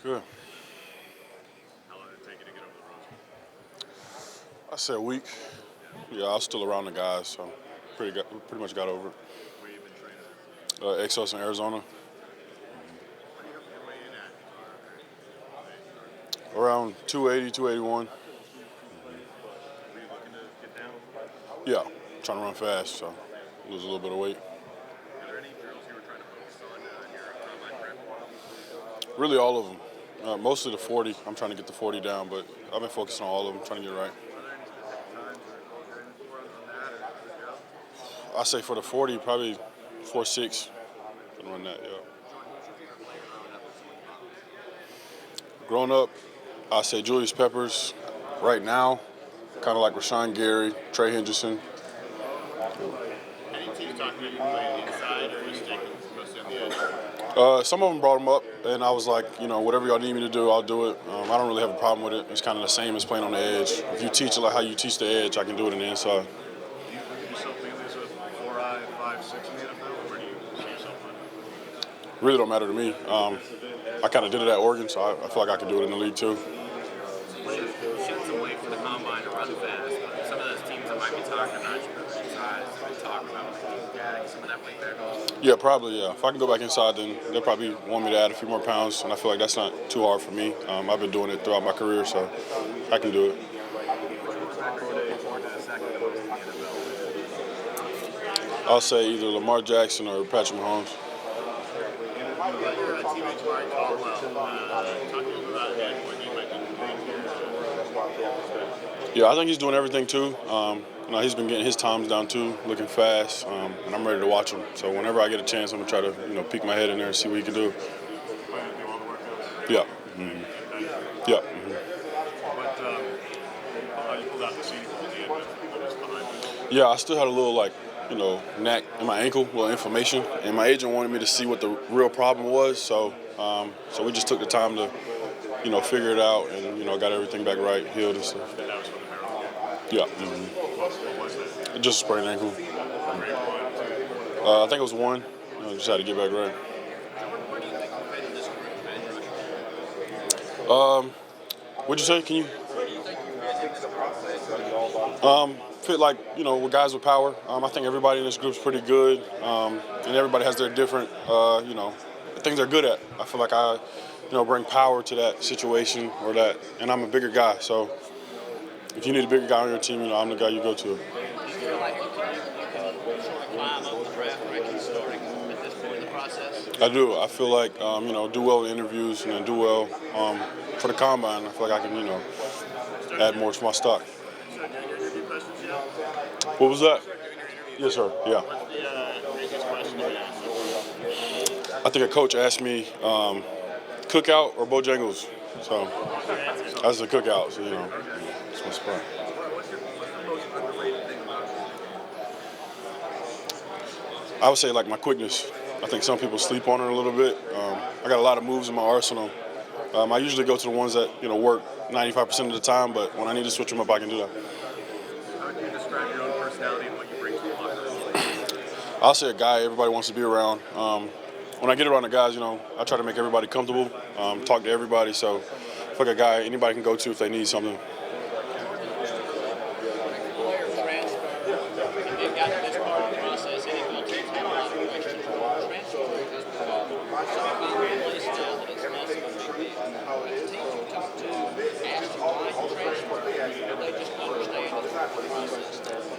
Good. How long did it take you to get over the road? I said a week. Yeah, I was still around the guys, so pretty much got over it. Where you been training at? Exos in Arizona, What do you have your weight in at? around 280, 281. Were you looking to get down? Yeah, trying to run fast, so lose a little bit of weight. Are there any drills you were trying to focus on in your combine prep? Really, all of them. Mostly the 40. I'm trying to get the 40 down, but I've been focusing on all of them, trying to get it right. Are there any specific times you're aiming for on that, or just go? I say for the 40, probably 4.6. Can run that, yeah. Jordan, who's your favorite player growing up and someone you follow? Growing up, I say Julius Peppers. Right now, kind of like Rashawn Gary, Trey Henderson. Any teams talking about you playing inside or just taking mostly on the edge? Some of them brought them up, and I was like, whatever y'all need me to do, I'll do it. I don't really have a problem with it. It's kind of the same as playing on the edge. If you teach it like how you teach the edge, I can do it in the inside. Do you still think there's a 4-eye, 5-6 in the NFL, or where do you see yourself running? Really don't matter to me. I kind of did it at Oregon, so I feel like I can do it in the league too. You shed some weight for the combine to run fast, but some of those teams that might be talking about you for size, talk about getting some of that weight there. Yeah, probably, yeah. If I can go back inside, then they'll probably want me to add a few more pounds, and I feel like that's not too hard for me. I've been doing it throughout my career, so I can do it. I'll say either Lamar Jackson or Patrick Mahomes. Yeah, I think he's doing everything too. He's been getting his times down too, looking fast, and I'm ready to watch him. So whenever I get a chance, I'm gonna try to, peek my head in there and see what he can do. Yeah. Mm-hmm. Yeah. Mm-hmm. Yeah, I still had a little knack in my ankle, a little inflammation, and my agent wanted me to see what the real problem was. So we just took the time to, figure it out, and got everything back right, healed and stuff. Yeah. Mm-hmm. Just a sprained ankle. I think it was one. Just had to get back right. What'd you say? Can you? Fit with guys with power. I think everybody in this group's pretty good, and everybody has their different, things they're good at. I feel like I, bring power to that situation or that, and I'm a bigger guy. So if you need a bigger guy on your team, I'm the guy you go to. Do you feel like you can climb up the draft rankings starting at this point in the process? I do. I feel like, do well in interviews and then do well for the combine. I feel like I can, add more to my stock. What was that? Yes, sir. Yeah. I think a coach asked me cookout or Bojangles. So that's a cookout. So, it's my spot. I would say my quickness. I think some people sleep on it a little bit. I got a lot of moves in my arsenal. I usually go to the ones that work 95% of the time, but when I need to switch them up, I can do that. How would you describe your own personality and what you bring to the locker room? I'll say a guy everybody wants to be around. When I get around the guys, I try to make everybody comfortable, talk to everybody. So it's like a guy anybody can go to if they need something.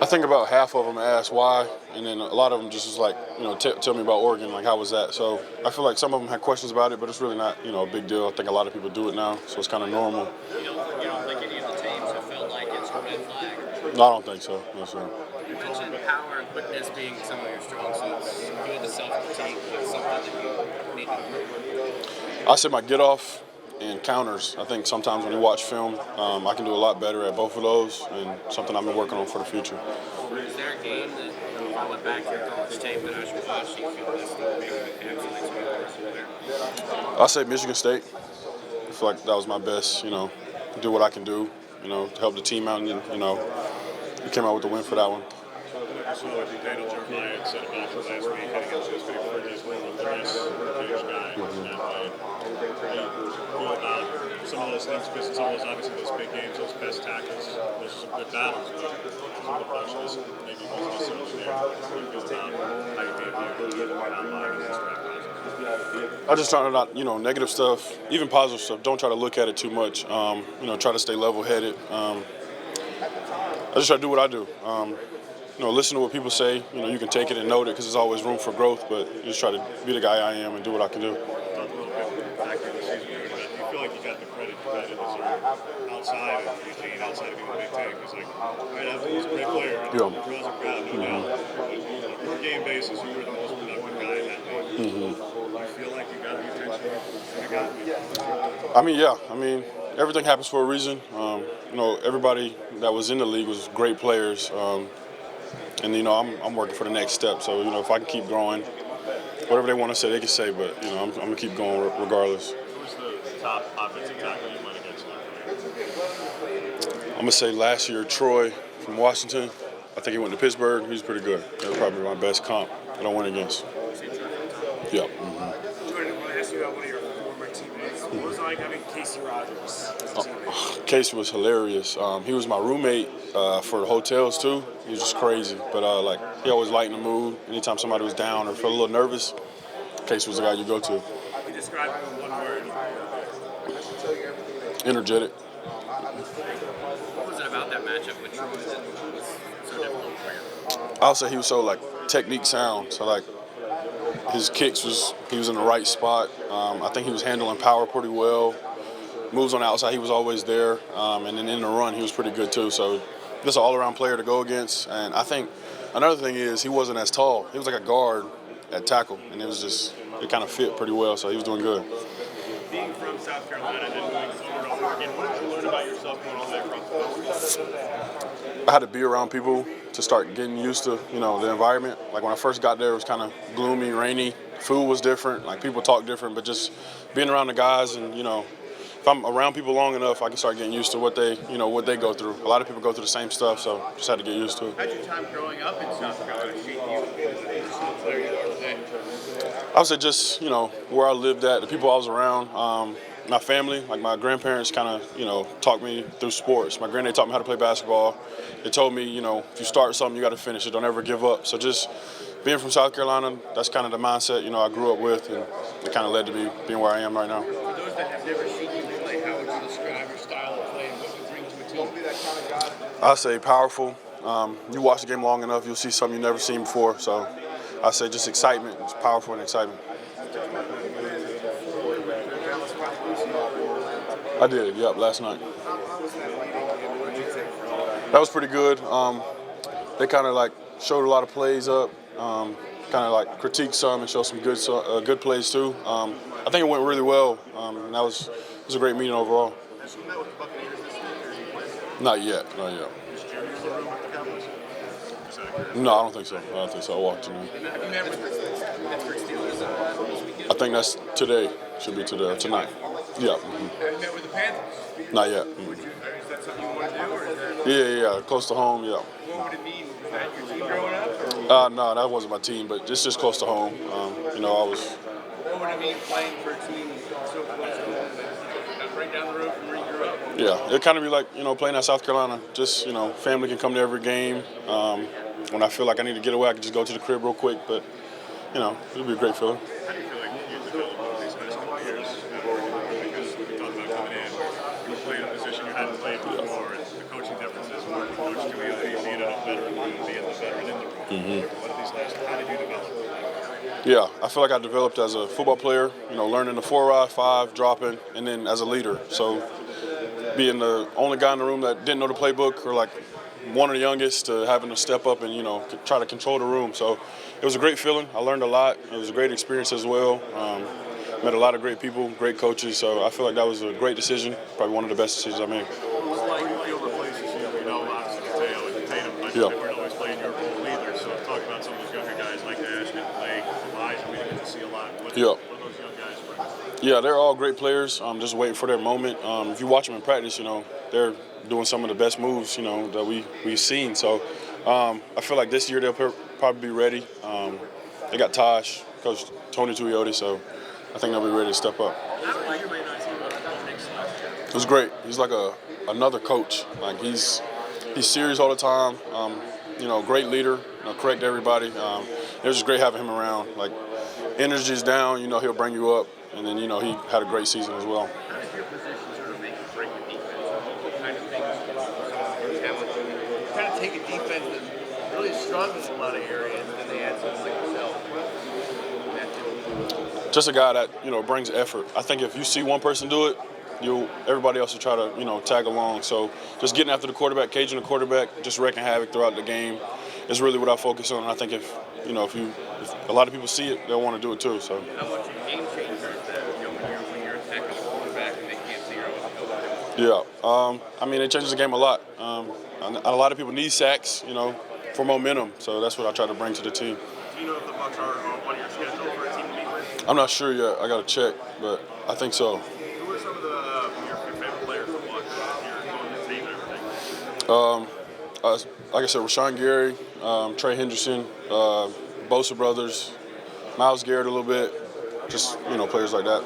I think about half of them ask why, and then a lot of them just is tell me about Oregon, how was that? So I feel like some of them had questions about it, but it's really not, a big deal. I think a lot of people do it now, so it's kind of normal. You don't think any of the teams have felt like it's a red flag? No, I don't think so. No, sir. You mentioned power and quickness being some of your strong suits. Good to self-critique, something that you need to improve. I said my get off and counters. I think sometimes when you watch film, I can do a lot better at both of those, and something I've been working on for the future. Is there a game that if I went back to your college tape that I should watch, you feel that's the big there? I say Michigan State. I feel like that was my best, do what I can do, to help the team out, and, we came out with the win for that one. what you saw with Daniel Jeremiah and set about last week heading into this big Bridges, one of the best finish guy in that way. How do you feel about some of those things? Because some of those, obviously, those big games, those best tackles, those are some good battles, but some of the production is maybe wasn't necessarily there. How do you feel about how you view the combine and this draft process? I just try to not, negative stuff, even positive stuff. Don't try to look at it too much. Try to stay level-headed. I just try to do what I do. Listen to what people say. You can take it and note it because there's always room for growth. But just try to be the guy I am and do what I can do. Talk a little bit back to the season. Do you feel like you got the credit you kind of deserve outside of Eugene, outside of being a Big Ten? Because right after he's a great player, and draws a crowd, no doubt. But on a per game basis, you were the most productive guy in that league. You feel like you got the attention you got? Everything happens for a reason. Everybody that was in the league was great players. I'm working for the next step. So, if I can keep growing, whatever they want to say, they can say. But, I'm going to keep going regardless. Who's the top offensive tackle you went against in that career? I'm going to say last year, Troy from Washington. I think he went to Pittsburgh. He was pretty good. That was probably my best comp that I went against. Yeah. Jordan, I want to ask you about one of your former teammates. What was it like having Casey Rogers as a teammate? Casey was hilarious. He was my roommate for the hotels too. He was just crazy, but he always lightened the mood. Anytime somebody was down or felt a little nervous, Casey was the guy you go to. You describe him in one word. Energetic. What was it about that matchup with Troy that was so difficult for you? I'll say he was so technique sound. So his kicks he was in the right spot. I think he was handling power pretty well. Moves on the outside, he was always there. And then in the run, he was pretty good too. So just an all-around player to go against. And I think another thing is he wasn't as tall. He was like a guard at tackle, and it kind of fit pretty well. So he was doing good. Being from South Carolina and doing over and over again, what did you learn about yourself going all the way across the country? I had to be around people to start getting used to, the environment. Like when I first got there, it was kind of gloomy, rainy. Food was different. People talk different, but just being around the guys and, if I'm around people long enough, I can start getting used to what they go through. A lot of people go through the same stuff, so just had to get used to it. How'd your time growing up in South Carolina shape you into the player you are today? I would say just, where I lived at, the people I was around, my family, my grandparents kind of, taught me through sports. My granddad taught me how to play basketball. They told me, if you start something, you got to finish it. Don't ever give up. So just being from South Carolina, that's kind of the mindset, I grew up with, and it kind of led to me being where I am right now. For those that have never seen you play, how would you describe your style of play and what you bring to a team? I say powerful. You watch the game long enough, you'll see something you've never seen before. So I say just excitement. It's powerful and excitement. I did, yep, last night. That was pretty good. They kind of showed a lot of plays up, kind of critiqued some and showed some good plays too. I think it went really well, and it was a great meeting overall. Has you met with the Buccaneers this week? Not yet. Is Jerry in the room with the Cowboys? No, I don't think so. I walked in. Have you met with the Pittsburgh Steelers this weekend? I think that's today. Should be today, tonight. Yeah. Have you met with the Panthers? Not yet. Is that something you want to do? Or is that, Yeah. Close to home, yeah. what would it mean? Was that your team growing up? Or No, that wasn't my team, but it's just close to home. I was. what would it mean playing for a team so close to home, right down the road from where you grew up? Yeah, it'd kind of be like, playing at South Carolina. Just, family can come to every game. When I feel like I need to get away, I can just go to the crib real quick. But, it'll be a great feeling. How do you feel like you developed these last couple of years at Oregon? Because we talked about coming in, you're playing a position you hadn't played before, and the coaching differences were Coach Tui, being a veteran and being the veteran in the room. What are these last? How did you develop? Yeah, I feel like I developed as a football player, learning the 4-ride, 5, dropping, and then as a leader. So being the only guy in the room that didn't know the playbook or one of the youngest to having to step up and, try to control the room. So it was a great feeling. I learned a lot. It was a great experience as well. Met a lot of great people, great coaches. So I feel like that was a great decision, probably one of the best decisions I made. Where do you feel the places obviously Mateo and Tatum, but they weren't always playing your role either. So talk about some of those younger guys like Ashton, Blake, Elijah, we didn't get to see a lot. What are those young guys bring? Yeah, they're all great players. Just waiting for their moment. If you watch them in practice, they're doing some of the best moves, that we've seen. So I feel like this year they'll probably be ready. They got Tosh, Coach Tony Tuioti, so I think they'll be ready to step up. How did you might not see the next semester? It was great. He's like another coach. Like he's serious all the time. Great leader. Correct everybody. It was just great having him around. Like energy's down. He'll bring you up, and then he had a great season as well. How does your position sort of make or break the defense? What kind of things challenge Trying to take a defense that really struggles in a lot of areas, and then they add something like yourself. Just a guy that brings effort. I think if you see one person do it, everybody else will try to tag along. So just getting after the quarterback, caging the quarterback, just wreaking havoc throughout the game is really what I focus on. And I think if a lot of people see it, they'll want to do it too. So. how much of a game changer is that? When you're attacking the quarterback and they can't figure out what to do? Yeah. It changes the game a lot. A lot of people need sacks, for momentum. So that's what I try to bring to the team. Do you know if the Bucs are on your schedule for a team to meet with? I'm not sure yet. I got to check, but I think so. Who are some of your favorite players to watch? You're on the team and everything. Like I said, Rashawn Gary, Trey Henderson, Bosa brothers, Myles Garrett a little bit, just players like that.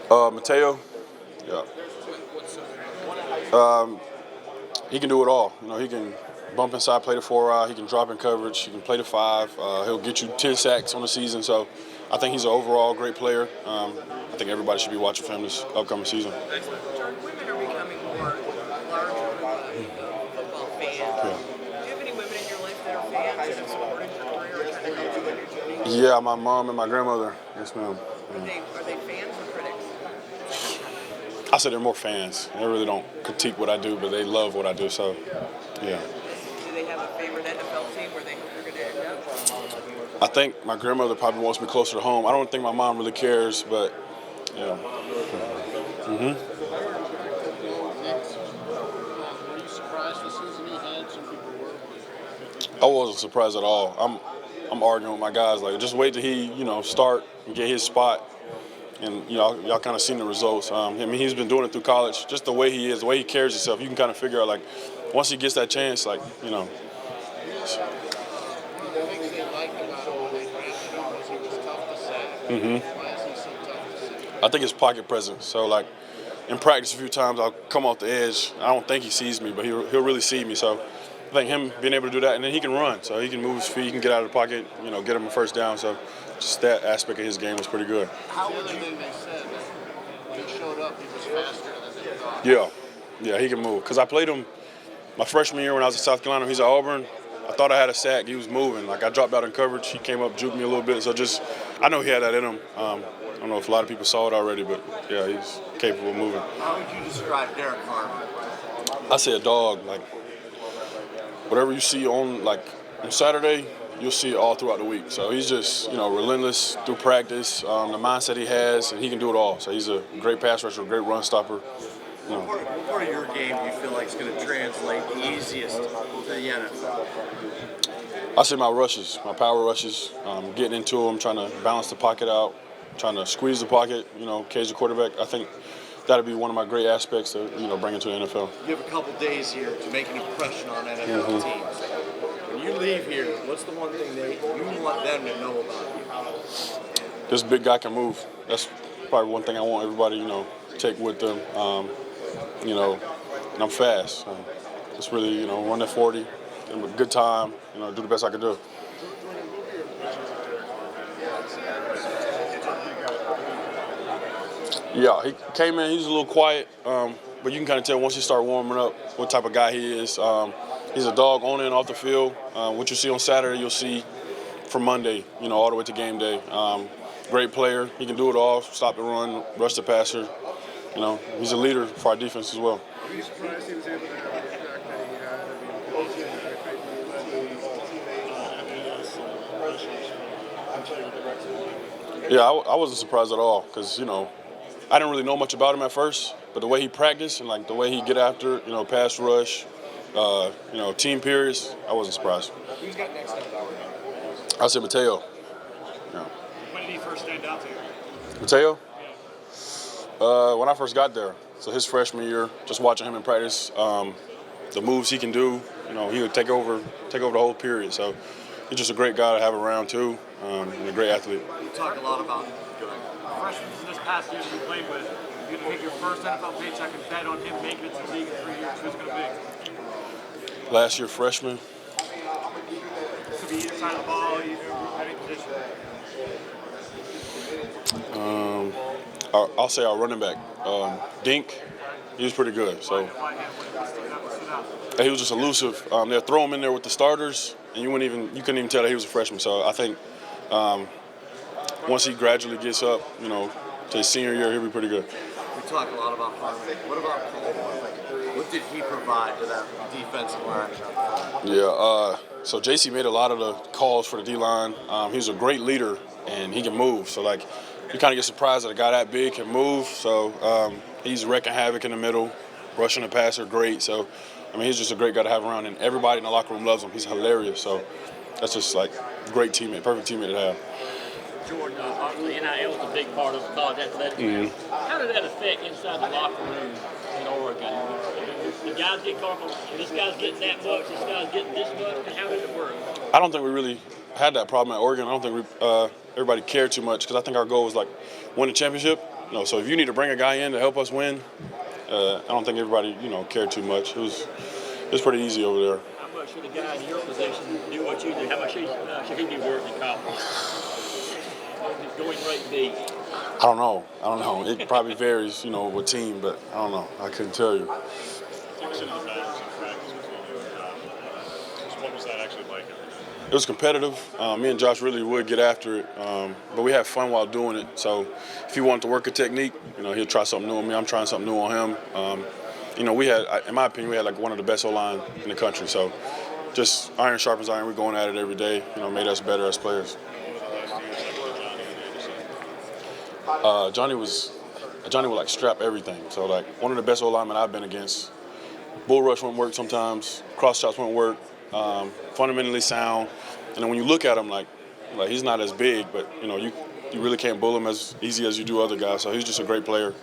Mateo, yeah. He can do it all. He can bump inside, play the 4 out. He can drop in coverage. He can play the 5. He'll get you 10 sacks on the season. So I think he's an overall great player. I think everybody should be watching for him this upcoming season. Jordan, women are becoming more larger football fans. Yeah. Do you have any women in your life that are fans that have supported your career or kind of helped you in your journey? Yeah, my mom and my grandmother. Yes, ma'am. Are they fans or critics? I said they're more fans. They really don't critique what I do, but they love what I do. So, yeah. Do they have a favorite NFL team where they hope you're going to end up? I think my grandmother probably wants me closer to home. I don't think my mom really cares, but yeah. Were you surprised the season you had? Some people were. I wasn't surprised at all. I'm arguing with my guys like just wait till he start and get his spot, and y'all kind of seen the results. He's been doing it through college. Just the way he is, the way he carries himself, you can kind of figure out like once he gets that chance, One of the things they liked about him when they drafted him was he was tough to sack. Why is he so tough to sack? I think his pocket presence. So like in practice a few times I'll come off the edge. I don't think he sees me, but he'll really see me. So I think him being able to do that, and then he can run. So he can move his feet, he can get out of the pocket, get him a first down. So just that aspect of his game was pretty good. How would you? Thing they said that when he showed up, he was faster than they thought. Yeah, he can move. Because I played him my freshman year when I was at South Carolina. He's at Auburn. I thought I had a sack. He was moving. Like I dropped out in coverage. He came up, juked me a little bit. So I know he had that in him. I don't know if a lot of people saw it already, but yeah, he's capable of moving. How would you describe Derek Carr? I say a dog. Like whatever you see on Saturday, you'll see it all throughout the week. So he's just relentless through practice. The mindset he has, and he can do it all. So he's a great pass rusher, a great run stopper. What part of your game do you feel like is going to translate the easiest to the NFL? I say my rushes, my power rushes, getting into them, trying to balance the pocket out, trying to squeeze the pocket, cage the quarterback. I think that'll be one of my great aspects to, bring into the NFL. You have a couple days here to make an impression on NFL teams. When you leave here, what's the one thing you want them to know about you? This big guy can move. That's probably one thing I want everybody, to take with them. And I'm fast. Just really, run that 40, have a good time, do the best I can do. Yeah, he came in, he's a little quiet, but you can kind of tell once he started warming up what type of guy he is. He's a dog on and off the field. What you see on Saturday, you'll see from Monday, all the way to game day. Great player. He can do it all, stop the run, rush the passer. He's a leader for our defense as well. Were you surprised he was able to have the impact that he had? Yeah, I wasn't surprised at all because, I didn't really know much about him at first, but the way he practiced and the way he get after it, pass rush, team periods, I wasn't surprised. Who's got next up? I said Mateo. Yeah. When did he first stand out to you? Mateo? When I first got there, So his freshman year, just watching him in practice, the moves he can do, he would take over the whole period. So he's just a great guy to have around too, and a great athlete. You talk a lot about Freshmen this past year that you played with, you're going to take your first NFL paycheck and bet on him making it to the league in 3 years. Who's going to be? Last year freshman. Could be either side of the ball, either any position. I'll say our running back, Dink. He was pretty good. So he was just elusive. They'll throw him in there with the starters, and you couldn't even tell that he was a freshman. So I think once he gradually gets up, to his senior year, he'll be pretty good. We talk a lot about Harmon. What about Cole? What did he provide to that defensive line? Yeah, so JC made a lot of the calls for the D-line. He's a great leader, and he can move. So, you kind of get surprised that a guy that big can move. So he's wrecking havoc in the middle, rushing the passer, great. So, he's just a great guy to have around, and everybody in the locker room loves him. He's hilarious. So that's just great teammate, perfect teammate to have. Jordan, obviously NIL is a big part of college athletics. Mm-hmm. How did that affect inside the locker room in Oregon? The guys get caught on, this guy's getting that much, this guy's getting this much, and how did it work? I don't think we really had that problem at Oregon. I don't think everybody cared too much because I think our goal was win a championship. So if you need to bring a guy in to help us win, I don't think everybody cared too much. It was pretty easy over there. How much should a guy in your position do what you do? How much should he be worth in college? Going right deep. I don't know. It probably varies, with team, but I don't know. I couldn't tell you. Take us into the battles in practice between you and Josh. So what was that actually like? It was competitive. Me and Josh really would get after it, but we had fun while doing it. So if he wanted to work a technique, he'll try something new on me. I'm trying something new on him. We had, in my opinion, we had one of the best O-line in the country. So just iron sharpens iron. We're going at it every day. Made us better as players. Johnny would strap everything. So one of the best O-linemen I've been against. Bull rush wouldn't work sometimes. Cross chops wouldn't work. Fundamentally sound. And then when you look at him, he's not as big, but you really can't bull him as easy as you do other guys. So he's just a great player.